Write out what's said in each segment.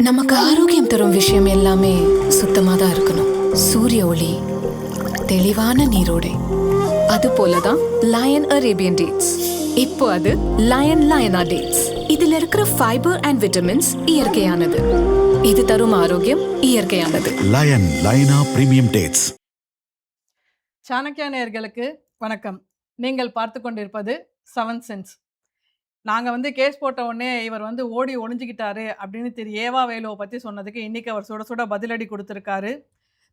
நமக்கு ஆரோக்கியம் தரும் விஷயம் எல்லாமே சுத்தமா தான் இருக்கணும். சூரிய ஒளி, தெளிவான நீரோடை, அது போலதான் லயன் அரேபியன் டேட்ஸ். இப்போ அது லயனா டேட்ஸ். இதுல இருக்கிற ஃபைபர் அண்ட் விட்டமின்ஸ் இயற்கையானது. இது தரும் ஆரோக்கியம் இயற்கையானது. லயனா பிரீமியம் டேட்ஸ். சாணக்கியா நேயர்களுக்கு வணக்கம். நீங்கள் பார்த்து கொண்டிருப்பது 7 சென்ஸ். நாங்கள் கேஸ் போட்ட உடனே இவர் ஓடி ஒளிஞ்சிக்கிட்டாரு அப்படின்னு ஏவா வேலுவை பற்றி சொன்னதுக்கு இன்றைக்கி அவர் சுட சுட பதிலடி கொடுத்துருக்காரு.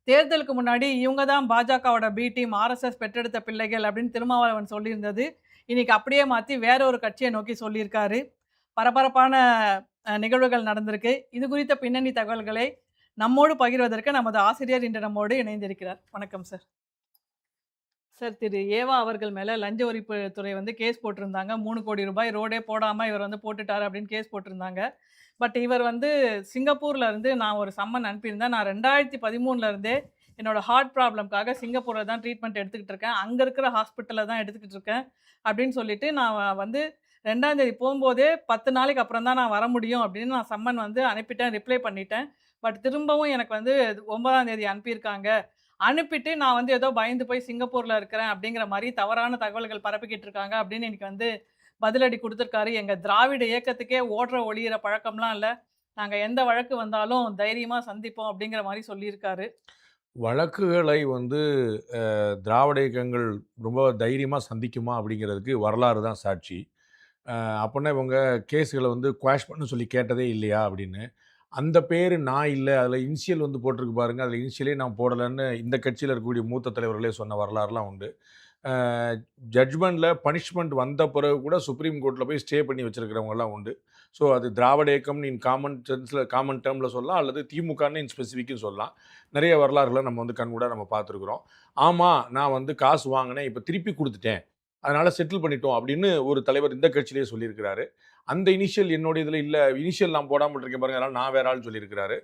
தேர்தலுக்கு முன்னாடி இவங்க தான் பாஜகவோட பி டீம், ஆர்எஸ்எஸ் பெற்றெடுத்த பிள்ளைகள் அப்படின்னு திருமாவளவன் சொல்லியிருந்தது இன்றைக்கி அப்படியே மாற்றி வேற ஒரு கட்சியை நோக்கி சொல்லியிருக்காரு. பரபரப்பான நிகழ்வுகள் நடந்திருக்கு. இது குறித்த பின்னணி தகவல்களை நம்மோடு பகிர்வதற்கு நமது ஆசிரியர் இன்று நம்மோடு இணைந்திருக்கிறார். வணக்கம் சார். சார், திரு ஏவா அவர்கள் மேலே லஞ்ச ஒழிப்புத்துறை கேஸ் போட்டிருந்தாங்க. 3 கோடி ரூபாய் ரோடே போடாமல் இவர் போட்டுட்டார் அப்படின்னு கேஸ் போட்டிருந்தாங்க. பட் இவர் சிங்கப்பூரில் இருந்து நான் ஒரு சம்மன் அனுப்பியிருந்தேன். நான் 2013 இருந்தே என்னோட ஹார்ட் ப்ராப்ளம்காக சிங்கப்பூரில் தான் ட்ரீட்மெண்ட் எடுத்துக்கிட்டு இருக்கேன், அங்கே இருக்கிற ஹாஸ்பிட்டலில் தான் எடுத்துக்கிட்டு இருக்கேன் அப்படின்னு சொல்லிட்டு நான் 2ஆம் தேதி போகும்போதே 10 நாளைக்கு அப்புறம் தான் நான் வர முடியும் அப்படின்னு நான் சம்மன் அனுப்பிட்டேன், ரிப்ளை பண்ணிட்டேன். பட் திரும்பவும் எனக்கு 9ஆம் தேதி அனுப்பியிருக்காங்க. அனுப்பிட்டு நான் ஏதோ பயந்து போய் சிங்கப்பூரில் இருக்கிறேன் அப்படிங்கிற மாதிரி தவறான தகவல்கள் பரப்பிக்கிட்டு இருக்காங்க அப்படின்னு எனக்கு பதிலடி கொடுத்துருக்காரு. எங்கள் திராவிட இயக்கத்துக்கே ஓடுற ஒளியிற பழக்கம்லாம் இல்லை, நாங்கள் எந்த வழக்கு வந்தாலும் தைரியமாக சந்திப்போம் அப்படிங்கிற மாதிரி சொல்லியிருக்காரு. வழக்குகளை திராவிட இயக்கங்கள் ரொம்ப தைரியமாக சந்திக்குமா அப்படிங்கிறதுக்கு வரலாறு தான் சாட்சி. அப்படின்னா இவங்க கேஸுகளை குவாஷ் பண்ண சொல்லி கேட்டதே இல்லையா அப்படின்னு. அந்த பேர் நான் இல்லை, அதில் இனிஷியல் போட்டிருக்கு பாருங்கள், அதில் இனிஷியலே நான் போடலைன்னு இந்த கட்சியில் இருக்கக்கூடிய மூத்த தலைவர்களே சொன்ன வரலாறுலாம் உண்டு. ஜட்ஜ்மெண்ட்டில் பனிஷ்மெண்ட் வந்த பிறகு கூட சுப்ரீம் கோர்ட்டில் போய் ஸ்டே பண்ணி வச்சுருக்கிறவங்கலாம் உண்டு. ஸோ அது திராவிட இயக்கம்னு காமன் டேர்மில் சொல்லலாம், அல்லது திமுகன்னு இன் ஸ்பெசிஃபிக்கும் சொல்லலாம். நிறைய வரலாறுகளை நம்ம கண்கூட நம்ம பார்த்துருக்குறோம். ஆமாம், நான் காசு வாங்கினேன், இப்போ திருப்பி கொடுத்துட்டேன், அதனால் செட்டில் பண்ணிட்டோம் அப்படின்னு ஒரு தலைவர் இந்த கட்சியிலே சொல்லியிருக்கிறாரு. அந்த இனிஷியல் என்னோட இதில் இல்லை, இனிஷியல் நான் போடாமல் இருக்கேன் பாருங்கள், அதனால் நான் வேற ஆள் சொல்லியிருக்கிறாரு.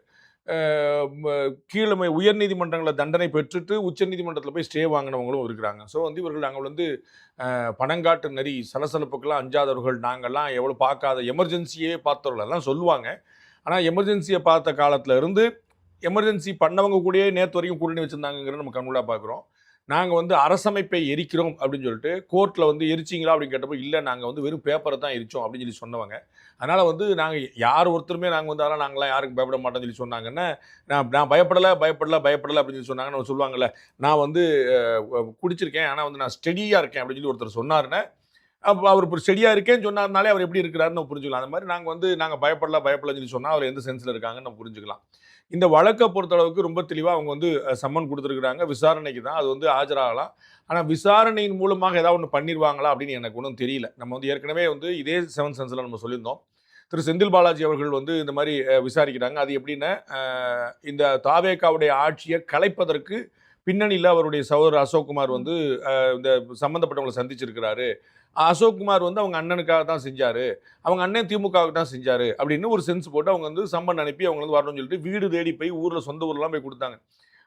கீழே உயர்நீதிமன்றங்களில் தண்டனை பெற்றுட்டு உச்சநீதிமன்றத்தில் போய் ஸ்டே வாங்கினவங்களும் இருக்கிறாங்க. ஸோ இவர்கள் நாங்கள் பணங்காட்டு நரி சலசலப்புக்கெல்லாம் அஞ்சாதவர்கள், நாங்கள்லாம் எவ்வளோ பார்க்காத எமர்ஜென்சியே பார்த்தவர்களெல்லாம் சொல்லுவாங்க. ஆனால் எமர்ஜென்சியை பார்த்த காலத்தில் இருந்து எமர்ஜென்சி பண்ணவங்க கூடயே நேற்று வரைக்கும் கூட்டணி வச்சுருந்தாங்கிறத நம்ம கண்கூடாக பார்க்குறோம். நாங்கள் அரசமைப்பை எரிக்கிறோம் அப்படின்னு சொல்லிட்டு கோர்ட்டில் எரிச்சிங்களா அப்படின்னு கேட்டப்போ இல்லை, நாங்கள் வெறும் பேப்பரை தான் எரித்தோம் அப்படின்னு சொல்லி சொன்னவங்க. அதனால் நாங்கள் யார் ஒருத்தருமே நாங்கள் அதெல்லாம் நாங்களாம் யாருக்கும் பயப்பட மாட்டோம்னு சொல்லி சொன்னாங்கன்னா, நான் பயப்படலை அப்படின்னு சொல்லி சொன்னாங்க. நம்ம சொல்லுவாங்கள்ல, நான் குடிச்சிருக்கேன் ஆனால் நான் ஸ்டெடியாக இருக்கேன் அப்படின்னு சொல்லி ஒருத்தர் சொன்னாருன்னா, அப்போ அவர் இப்போ ஸ்டெடியாக இருக்கேன்னு சொன்னார்னாலே அவர் எப்படி இருக்கிறாருன்னு நம்ம புரிஞ்சுக்கலாம். அந்த மாதிரி நாங்கள் பயப்படலன்னு சொல்லி சொன்னால் அவர் எந்த சென்ஸில் இருக்காங்கன்னு நம்ம புரிஞ்சுக்கலாம். இந்த வழக்கை பொறுத்தளவுக்கு ரொம்ப தெளிவாக அவங்க சம்மன் கொடுத்துருக்குறாங்க. விசாரணைக்கு தான் அது ஆஜராகலாம். ஆனால் விசாரணையின் மூலமாக ஏதாவது ஒன்று பண்ணிடுவாங்களா அப்படின்னு எனக்கு ஒன்றும் தெரியல. நம்ம ஏற்கனவே இதே 7 சென்ஸில் நம்ம சொல்லியிருந்தோம். திரு செந்தில் பாலாஜி அவர்கள் இந்த மாதிரி விசாரிக்கிறாங்க. அது எப்படின்னா, இந்த தாவேகாவுடைய ஆட்சியை கலைப்பதற்கு பின்னணியில் அவருடைய சகோதரர் அசோக்குமார் இந்த சம்மந்தப்பட்டவங்களை சந்திச்சிருக்கிறாரு. அசோக்குமார் அவங்க அண்ணனுக்காக தான் செஞ்சார், அவங்க அண்ணன் திமுகவுக்கு தான் செஞ்சார் அப்படின்னு ஒரு சென்ஸ் போட்டு அவங்க சம்மன் அனுப்பி அவங்க வரணும்னு சொல்லிட்டு வீடு தேடி போய் ஊரில் சொந்த ஊர்லாம் போய் கொடுத்தாங்க.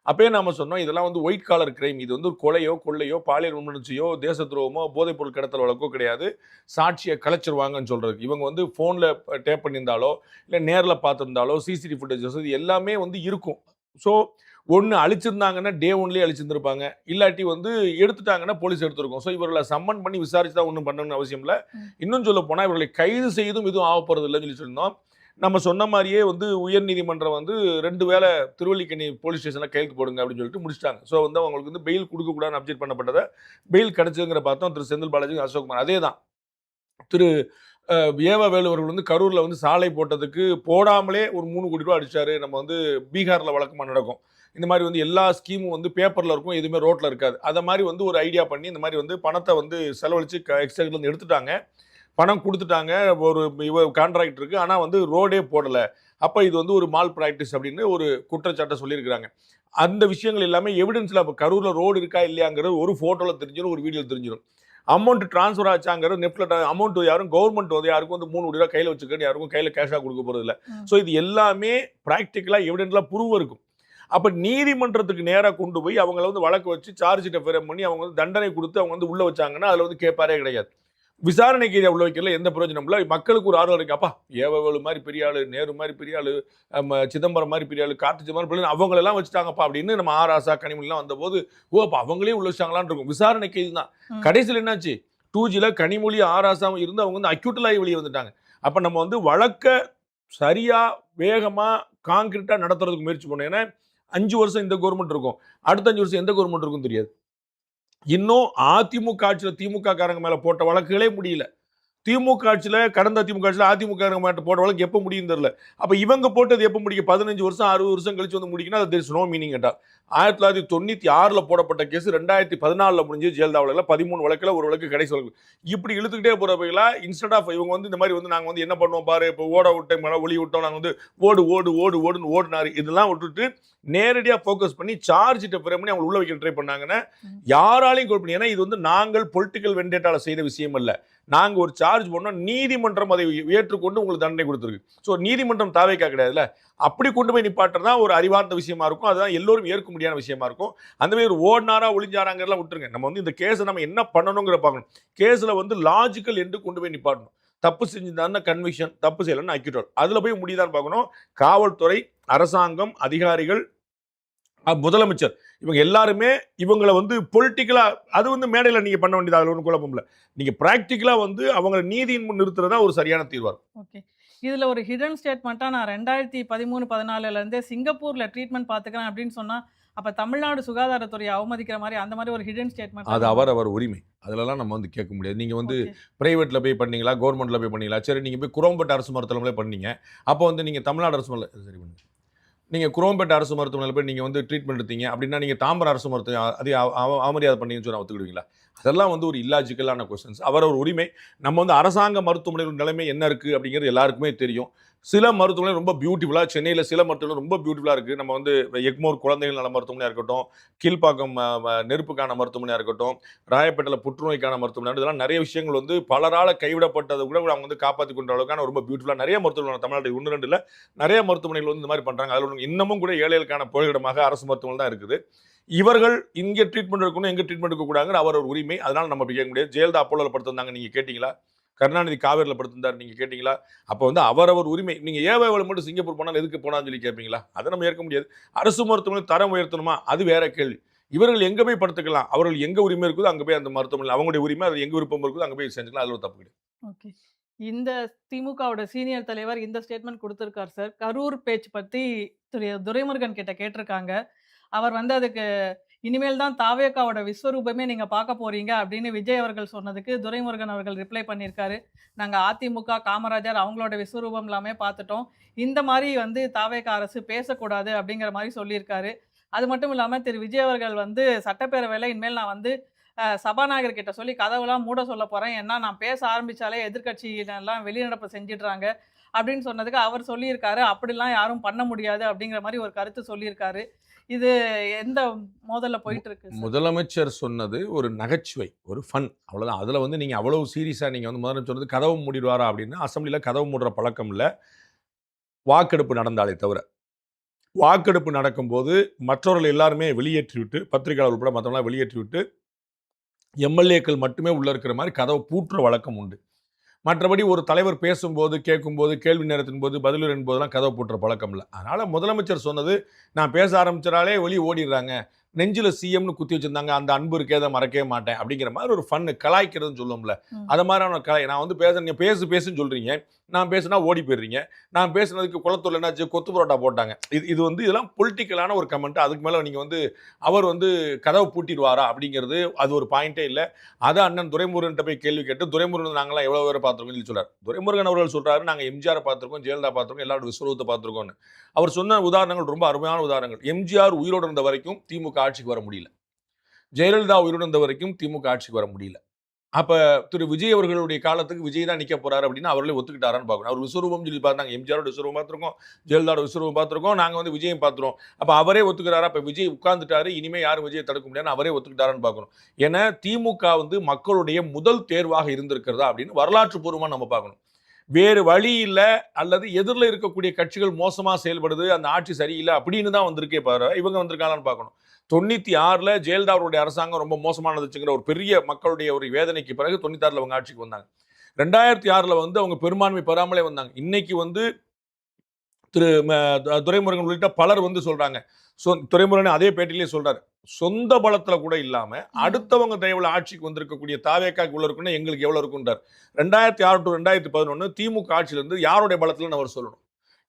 அப்பயே நாம் சொன்னோம், இதெல்லாம் ஒயிட் காலர் கிரைம், இது ஒரு கொலையோ கொள்ளையோ பாலியல் வன்முறையோ தேச துரோகமோ போதைப்பொருள் கடத்தல் வழக்கோ கிடையாது, சாட்சியை கலைச்சிருவாங்கன்னு சொல்கிறது. இவங்க ஃபோனில் டேப் பண்ணியிருந்தாலோ இல்லை நேரில் பார்த்துருந்தாலோ சிசிடிவி ஃபுட்டேஜஸ் இது எல்லாமே இருக்கும். ஸோ ஒன்று அழிச்சிருந்தாங்கன்னா டே 1லேயே அழிச்சிருந்துருப்பாங்க, இல்லாட்டி எடுத்துட்டாங்கன்னா போலீஸ் எடுத்துருக்கோம். ஸோ இவர்களை சம்மன் பண்ணி விசாரிச்சு தான் ஒன்றும் பண்ணணும்னு அவசியம் இல்லை. இன்னும் சொல்ல போனால் இவர்களை கைது செய்தும் எதுவும் ஆகப்போகிறது இல்லைன்னு சொல்லி சொல்லியிருந்தோம். நம்ம சொன்ன மாதிரியே உயர்நீதிமன்றம் 2 வேளை திருவல்லிக்கேணி போலீஸ் ஸ்டேஷனில் கையெழுத்து போடுங்க அப்படின்னு சொல்லிட்டு முடிச்சிட்டாங்க. ஸோ அவங்களுக்கு பெயில் கொடுக்கக்கூடாதுன்னு அப்ஜெக்ட் பண்ணப்பட்டதை பெயில் கிடச்சதுங்கிற பார்த்தோம் திரு செந்தில் பாலாஜி, அசோக்குமார். அதே தான் திரு ஏவா வேலு அவர்கள் கரூரில் சாலை போட்டதுக்கு போடாமலே ஒரு 3 கோடி ரூபா அடிச்சாரு. நம்ம பீகாரில் வழக்கமாக நடக்கும். இந்த மாதிரி எல்லா ஸ்கீமும் பேப்பரில் இருக்கும், எதுவுமே ரோட்டில் இருக்காது. அதை மாதிரி ஒரு ஐடியா பண்ணி இந்த மாதிரி பணத்தை செலவழித்து எக்ஸ்ட்ராக்லேருந்து எடுத்துட்டாங்க, பணம் கொடுத்துட்டாங்க ஒரு கான்ட்ராக்ட் இருக்குது, ஆனால் ரோடே போடலை. அப்போ இது ஒரு மால் ப்ராக்டிஸ் அப்படின்னு ஒரு குற்றச்சாட்டை சொல்லியிருக்கிறாங்க. அந்த விஷயங்கள் எல்லாமே எவிடன்ஸில் அப்போ கரூரில் ரோடு இருக்கா இல்லையாங்கிறது ஒரு ஃபோட்டோவில் தெரிஞ்சிடும், ஒரு வீடியோவில் தெரிஞ்சிடும். அமௌண்ட் ட்ரான்ஸ்ஃபர் ஆச்சாங்கிறது நெஃப்டில் அமௌண்ட் யாரும் கவர்மெண்ட் யாருக்கும் 3 கோடி ரூபா கையில் வச்சுக்கன்னு யாருக்கும் கையில் கேஷாக கொடுக்க போகிறது இல்லை. ஸோ இது எல்லாமே ப்ராக்டிக்கலாக எவிடென்ட்லாம் ப்ரூவ் இருக்கும். அப்போ நீதிமன்றத்துக்கு நேராக கொண்டு போய் அவங்கள வழக்கு வச்சு சார்ஜ் ஷீட்டை ஃப்ரேம் பண்ணி அவங்க தண்டனை கொடுத்து அவங்க உள்ளே வச்சாங்கன்னா அதில் கேட்பாரே கிடையாது. விசாரணை கைதியை உள்ள வைக்கல எந்த பிரயோஜனம் இல்லை. மக்களுக்கு ஒரு ஆர்வம் இருக்கு. அப்பா ஏவவேலு மாதிரி பெரிய ஆளு, நேரு மாதிரி பெரிய ஆளு, சிதம்பரம் மாதிரி பெரிய ஆளு, கார்த்தி சிதம்பரம் அவங்களெல்லாம் வச்சுட்டாங்கப்பா அப்படின்னு நம்ம ஆராசா கனிமொழிலாம் வந்தபோது அப்போ அவங்களே உள்ள வச்சாங்களான்னு இருக்கும். விசாரணை கைது தான். கடைசியில் என்னாச்சு, 2Gல கனிமொழி ஆராசாவும் இருந்து அவங்க வந்து அக்யூட்டலாகி வெளியே வந்துட்டாங்க. அப்போ நம்ம வந்து வழக்க சரியா வேகமா கான்கிரீட்டா நடத்துறதுக்கு முயற்சி பண்ணோம். ஏன்னா 5 வருஷம் இந்த கவர்மெண்ட் இருக்கும், அடுத்த 5 வருஷம் எந்த கவர்மெண்ட் இருக்கும் தெரியாது. இன்னும் அதிமுக ஆட்சியில் திமுக காரங்க மேல போட்ட வழக்குகளே முடியல. திமுக ஆட்சியில் கடந்த திமுக ஆட்சியில் அதிமுக போட்ட வழக்கு எப்போ முடியும் தெரியல. அப்போ இவங்க போட்டது எப்போ முடியும்? 15 வருஷம் 60 வருஷம் கழிச்சு வந்து முடிக்கணும். அது தெர் இஸ் நோ மீனிங் கேட்டா. 1996 போடப்பட்ட கேஸ் 2014 முடிஞ்சு ஜெயலலிதா வழக்கில் 13 வழக்கில் ஒரு வழக்கு கடைசி வழக்கு. இப்படி இழுத்துக்கிட்டே போகிறப்பங்களா இன்ஸ்டெட் ஆஃப் இவங்க வந்து இந்த மாதிரி வந்து நாங்கள் வந்து என்ன பண்ணுவோம் பாரு, இப்போ ஓட விட்டோம் மேலே ஒளி விட்டோம், நாங்கள் வந்து ஓடு ஓடு ஓடு ஓடுன்னு ஓடினாரு. இதெல்லாம் விட்டுட்டு நேரடியாக ஃபோக்கஸ் பண்ணி சார்ஜ் ஃப்ரேம் பண்ணி அவங்க உள்ள வைக்க ட்ரை பண்ணாங்கன்னா யாராலையும் கோல் பண்ணி. ஏன்னா இது வந்து நாங்கள் பொலிட்டிக்கல் வெண்டேட்டால செய்த விஷயம் அல்ல. நாங்கள் ஒரு சார்ஜ் பண்ணோம், நீதிமன்றம் அதை ஏற்றுக்கொண்டு உங்களுக்கு தண்டனை கொடுத்துருக்கு. ஸோ நீதிமன்றம் தாவேக்கா கிடையாதுல்ல. அப்படி கொண்டு போய் நிப்பாட்டுறது தான் ஒரு அறிவார்ந்த விஷயமா இருக்கும். அதுதான் எல்லோரும் ஏற்க முடியாத விஷயமா இருக்கும். அந்த மாதிரி ஒரு ஓடினாரா ஒளிஞ்சாராங்கிறலாம் விட்டுருங்க. நம்ம வந்து இந்த கேஸை நம்ம என்ன பண்ணணுங்கிற பார்க்கணும். கேஸில் வந்து லாஜிக்கல் என்று கொண்டு போய் நிப்பாட்டணும். தப்பு செஞ்சுதான கன்விக்ஷன், தப்பு செய்யலன்னு அக்யூட்டல், அதில் போய் முடியுதான்னு பார்க்கணும். காவல்துறை, அரசாங்கம், அதிகாரிகள், முதலமைச்சர், இவங்க எல்லாருமே இவங்களை வந்து பொலிட்டிக்கலா, அது வந்து மேடையில் நீங்க பண்ண வேண்டியது, அதில் ஒன்றும் குழப்பம் இல்லை. நீங்க பிராக்டிக்கலா வந்து அவங்களை நீதியின் முன் நிறுத்துறதா ஒரு சரியான தீர்வா இருக்கும். ஓகே, இதில் ஒரு ஹிடன் ஸ்டேட்மெண்ட்டாக நான் 2013-14 சிங்கப்பூரில் ட்ரீட்மெண்ட் பார்த்துக்கிறேன் அப்படின்னு சொன்னால், அப்போ தமிழ்நாடு சுகாதாரத்துறையை அவமதிக்கிற மாதிரி அந்த மாதிரி ஒரு ஹிடன் ஸ்டேட்மெண்ட். அது அவர் உரிமை, அதிலலாம் நம்ம வந்து கேட்க முடியாது. நீங்கள் வந்து பிரைவேட்டில் போய் பண்ணீங்களா, கவர்மெண்ட்டில் போய் பண்ணீங்களா? சரி, நீங்கள் போய் குரோம்பேட்டை அரசு மருத்துவமனையில் பண்ணீங்க, அப்போ வந்து நீங்கள் தமிழ்நாடு அரசு மருத்துவமனை சரி பண்ணுங்க. நீங்கள் குரோம்பேட்டை அரசு மருத்துவமனையில் போய் நீங்கள் வந்து ட்ரீட்மெண்ட் எடுத்தீங்க அப்படின்னா, நீங்கள் தாம்பரம் அரசு மருத்துவம் அதே அவமரியாதை பண்ணீங்கன்னு சொன்னால் ஒத்துக்கிடுவீங்களா? அதெல்லாம் வந்து ஒரு இல்லாஜிக்கலான கொஸ்டின்ஸ். அவர் ஒரு உரிமை. நம்ம வந்து அரசாங்க மருத்துவமனைகள் நிலைமை என்ன இருக்குது அப்படிங்கிறது எல்லாருக்குமே தெரியும். சில மருத்துவமனை ரொம்ப பியூட்டிஃபுல்லாக, சென்னையில் சில மருத்துவமனை ரொம்ப பியூட்டிஃபுல்லாக இருக்குது. நம்ம வந்து எக்மோர் குழந்தைகள் நல மருத்துவமனையாக இருக்கட்டும், கீழ்ப்பாக்கம் நெருப்புக்கான மருத்துவமனையாக இருக்கட்டும், ராயப்பேட்டையில் புற்றுநோய்க்கான மருத்துவமனை, இதெல்லாம் நிறைய விஷயங்கள் வந்து பலரால் கைவிடப்பட்டதை கூட அவங்க வந்து காப்பாற்றி கொண்ட அளவுக்கான ரொம்ப பியூட்டிஃபுல்லாக நிறைய மருத்துவமனை தமிழ்நாடு 1-2 இல்லை நிறைய மருத்துவமனைகள் வந்து இந்த மாதிரி பண்ணுறாங்க. அதில் இன்னமும் கூட ஏழைகளுக்கான புகலிடமாக அரசு மருத்துவமனை தான் இருக்குது. இவர்கள் இங்கே ட்ரீட்மெண்ட் எடுக்கணும், எங்கே ட்ரீட்மெண்ட் எடுக்கக்கூடாதுங்கிற அவர் ஒரு உரிமை. அதனால் நம்ம அப்படி கேட்க முடியாது. ஜெயலலிதா அப்போலோவில் படுத்திருந்தாங்க, நீங்கள் கேட்டிங்களா? கருணாநிதி காவேரியில் படுத்திருந்தார், நீங்கள் கேட்டிங்களா? அப்போ வந்து அவரவர் உரிமை. நீங்கள் ஏவாவில் மட்டும் சிங்கப்பூர் போனால் எதுக்கு போனான்னு சொல்லி கேட்பீங்களா? அதை நம்ம ஏற்க முடியாது. அரசு மருத்துவமனை தரம் உயர்த்தணுமா, அது வேற கேள்வி. இவர்கள் எங்கே போய் படுத்துக்கலாம், அவர்கள் எங்கே உரிமை இருக்குதோ அங்கே போய் அந்த மருத்துவமனை அவங்களுடைய உரிமை, அது எங்கே விருப்பம் இருக்குதோ அங்கே போய் செஞ்சுக்கலாம். அதில் தப்பு கிடையாது. ஓகே, இந்த திமுகவோட சீனியர் தலைவர் இந்த ஸ்டேட்மெண்ட் கொடுத்துருக்கார் சார். கரூர் பேச்சு பற்றி துரைமுருகன் கிட்ட கேட்டிருக்காங்க. அவர் வந்து அதுக்கு இனிமேல் தான் தாவேக்காவோட விஸ்வரூபமே நீங்கள் பார்க்க போறீங்க அப்படின்னு விஜய் அவர்கள் சொன்னதுக்கு துரைமுருகன் அவர்கள் ரிப்ளை பண்ணியிருக்காரு. நாங்கள் அதிமுக காமராஜர் அவங்களோட விஸ்வரூபம் எல்லாமே பார்த்துட்டோம், இந்த மாதிரி வந்து தாவேக்கா அரசு பேசக்கூடாது அப்படிங்கிற மாதிரி சொல்லியிருக்காரு. அது மட்டும் இல்லாமல் திரு விஜய் அவர்கள் வந்து சட்டப்பேரவையில் இனிமேல் நான் வந்து சபாநாயகர் கிட்ட சொல்லி கதவுலாம் மூட சொல்ல போகிறேன், ஏன்னா நான் பேச ஆரம்பித்தாலே எதிர்கட்சியினெல்லாம் வெளிநடப்பு செஞ்சிடுறாங்க அப்படின்னு சொன்னதுக்கு அவர் சொல்லியிருக்காரு, அப்படிலாம் யாரும் பண்ண முடியாது அப்படிங்கிற மாதிரி ஒரு கருத்து சொல்லியிருக்காரு. இது எந்த மோதல்ல போயிட்டு இருக்கு? முதலமைச்சர் சொன்னது ஒரு நகைச்சுவை, ஒரு ஃபன், அவ்வளோதான். அதில் வந்து நீங்கள் அவ்வளவு சீரியஸாக நீங்கள் வந்து முதலமைச்சர் சொன்னது கதவு மூடிடுவாரா அப்படின்னா, அசம்பிளியில் கதவு மூடுற பழக்கம் இல்லை. வாக்கெடுப்பு நடந்தாலே தவிர, வாக்கெடுப்பு நடக்கும்போது மற்றவர்கள் எல்லாருமே வெளியேற்றி விட்டு, பத்திரிகையாளர் உட்பட மற்றவங்களாம் வெளியேற்றி விட்டு, எம்எல்ஏக்கள் மட்டுமே உள்ளே இருக்கிற மாதிரி கதவை பூட்டுற வழக்கம் உண்டு. மற்றபடி ஒரு தலைவர் பேசும்போது, கேட்கும்போது, கேள்வி நேரத்தின் போது, பதிலுரையின் போதெல்லாம் கதவை போட்டுற பழக்கம் இல்லை. அதனால் முதலமைச்சர் சொன்னது, நான் பேச ஆரம்பிச்சாலே வெளியே ஓடிடுறாங்க, நெஞ்சில் சிஎம்னு குத்தி வச்சிருந்தாங்க, அந்த அன்பு இருக்கே, அதை மறக்கவே மாட்டேன் அப்படிங்கிற மாதிரி ஒரு ஃபன்னு, கலாய்க்கிறதுன்னு சொல்லுவோம்ல, அது மாதிரியான கலாய். நான் வந்து நீங்கள் பேசுன்னு சொல்கிறீங்க, நான் பேசுனா ஓடி போயிடுறீங்க. நான் பேசுனதுக்கு குளத்தூர்ல என்னாச்சு, கொத்து புரோட்டா போட்டாங்க. இது வந்து இதெல்லாம் பொலிட்டிக்கலான ஒரு கமெண்ட். அதுக்கு மேலே நீங்கள் வந்து அவர் வந்து கதவை பூட்டிடுவாரா அப்படிங்கிறது அது ஒரு பாயிண்டே இல்லை. அதை அண்ணன் துரைமுருகன்கிட்ட போய் கேள்வி கேட்டு, துரைமுருகன் நாங்களாம் எவ்வளோ பேரை பார்த்துருக்கோம் சொல்லி சொல்கிறார். துரைமுருகன் அவர்கள் சொல்கிறாரு, நாங்கள் எம்ஜிஆரை பார்த்துருக்கோம், ஜெயலலிதா பார்த்துருக்கோம், எல்லாரோட விஸ்வரூபத்தை பார்த்துருக்கோன்னு. அவர் சொன்ன உதாரணங்கள் ரொம்ப அருமையான உதாரணங்கள். எம்ஜிஆர் உயிரோடு இருந்த வரைக்கும் திமுக ஆட்சிக்கு வர முடியல, ஜெயலலிதா உயிரோடு இருந்த வரைக்கும் திமுக ஆட்சிக்கு வர முடியல. அப்போ திரு விஜய் அவர்களுடைய காலத்துக்கு விஜய் தான் நிற்க போறாரு அப்படின்னு அவர்களே ஒத்துக்கிட்டாரான்னு பார்க்கணும். அவர் விஸ்வரூபம் சொல்லி பார்த்தாங்க, எம்ஜிஆரோட விஸ்வரூபம் பார்த்துருக்கோம், ஜெயலலிதாவோட விஸ்வரூபம் பார்த்துருக்கோம், நாங்கள் வந்து விஜயம் பார்த்துருவோம். அப்போ அவரே ஒத்துக்கிறாரா? இப்போ விஜய் உட்கார்ந்துட்டாரு, இனிமேல் யாரும் விஜயை தடுக்க முடியாதுன்னு அவரே ஒத்துக்கிட்டாரான்னு பார்க்கணும். ஏன்னா திமுக வந்து மக்களுடைய முதல் தேர்வாக இருந்திருக்கிறதா அப்படின்னு வரலாற்று பூர்வமாக நம்ம பார்க்கணும். வேறு வழி இல்லை, அல்லது எதிரில் இருக்கக்கூடிய கட்சிகள் மோசமாக செயல்படுது, அந்த ஆட்சி சரியில்லை அப்படின்னு தான் வந்திருக்கே பாரு, இவங்க வந்திருக்காங்கன்னு பார்க்கணும். 96ல் ஜெயலலிதா அவருடைய அரசாங்கம் ரொம்ப மோசமானதுங்கிற ஒரு பெரிய மக்களுடைய ஒரு வேதனைக்கு பிறகு 96ல் அவங்க ஆட்சிக்கு வந்தாங்க. 2006ல் வந்து அவங்க பெரும்பான்மை பெறாமலே வந்தாங்க. இன்னைக்கு வந்து திரு துரைமுருகன் உள்ளிட்ட பலர் வந்து சொல்றாங்க. துரைமுருகன் அதே பேட்டிலேயே சொல்றாரு, சொந்த பலத்துல கூட இல்லாம அடுத்தவங்க தயவுல ஆட்சிக்கு வந்திருக்கக்கூடிய தாவேக்காக்கு உள்ள இருக்குன்னா எங்களுக்கு எவ்வளவு இருக்குன்றார். 2006 டு 2011 திமுக ஆட்சியில இருந்து யாருடைய பலத்துல அவர் சொல்லணும்.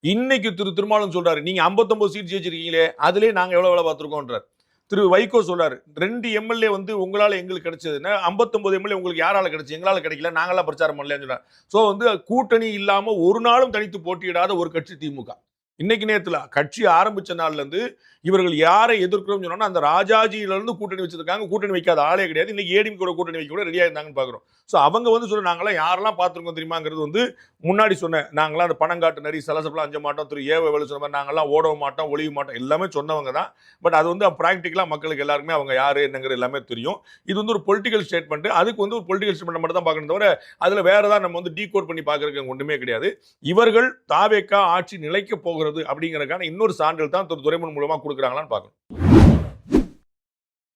இன்னைக்கு திருமாவளவன் சொல்றாரு, நீங்க 59 சீட் ஜெயிச்சிருக்கீங்களே, அதுலயே நாங்க எவ்வளவு வேலை பார்த்திருக்கோம்ன்றார். திரு வைகோ சொல்றாரு, 2 எம்எல்ஏ வந்து உங்களால எங்களுக்கு கிடைச்சதுன்னா 59 எம்எல்ஏ உங்களுக்கு யாரால கிடைச்சு, எங்களால கிடைக்கல, நாங்களாம் பிரச்சாரம் பண்ணலன்னு சொல்றாரு. சோ வந்து கூட்டணி இல்லாம ஒரு நாளும் தனித்து போட்டியிடாத ஒரு கட்சி திமுக. இன்னைக்கு நேரத்துல கட்சி ஆரம்பிச்ச நாள்ல இருந்து இவர்கள் யாரை எதிர்க்கிறோம் சொன்னா அந்த ராஜாஜியில இருந்து கூட்டணி வச்சிருக்காங்க. கூட்டணி வைக்காத ஆளே கிடையாது. இன்னைக்கு ஏடிஎம் கூட கூட்டணி வைக்க கூட ரெடியா இருந்தாங்கன்னு பாக்குறோம். சோ அவங்க வந்து சொல்ற நாங்களாம் யாரெல்லாம் பார்த்திருக்கோம் தெரியுமாங்கிறது வந்து முன்னாடி சொன்னேன். நாங்களாம் அந்த பணங்காட்டு நரி சலசப்பெல்லாம் அஞ்ச மாட்டோம். திரு ஏவ சொன்ன மாதிரி நாங்களாம் ஓடவும் மாட்டோம், ஒளிய மாட்டோம், எல்லாமே சொன்னவங்க தான். பட் அது வந்து பிராக்டிக்கலா மக்களுக்கு எல்லாருக்குமே அவங்க யாரு என்னங்கிறது எல்லாமே தெரியும். இது வந்து ஒரு பொலிட்டிக்கல் ஸ்டேட்மெண்ட். அதுக்கு வந்து ஒரு பொலிட்டிக்கல் ஸ்டேட்மெண்ட் மட்டும் தான் பார்க்கணும் தவிர அதுல வேற ஏதாவது நம்ம வந்து டீகோட் பண்ணி பார்க்கறதுக்கு ஒன்றுமே கிடையாது. இவர்கள் தாவேக்கா ஆட்சி நிலைக்க போகிறது அப்படிங்கறதுக்கான இன்னொரு சான்றிதழ் தான் துரைமுருகன் மூலமா கொடுக்குறாங்களான்னு பார்க்கணும்.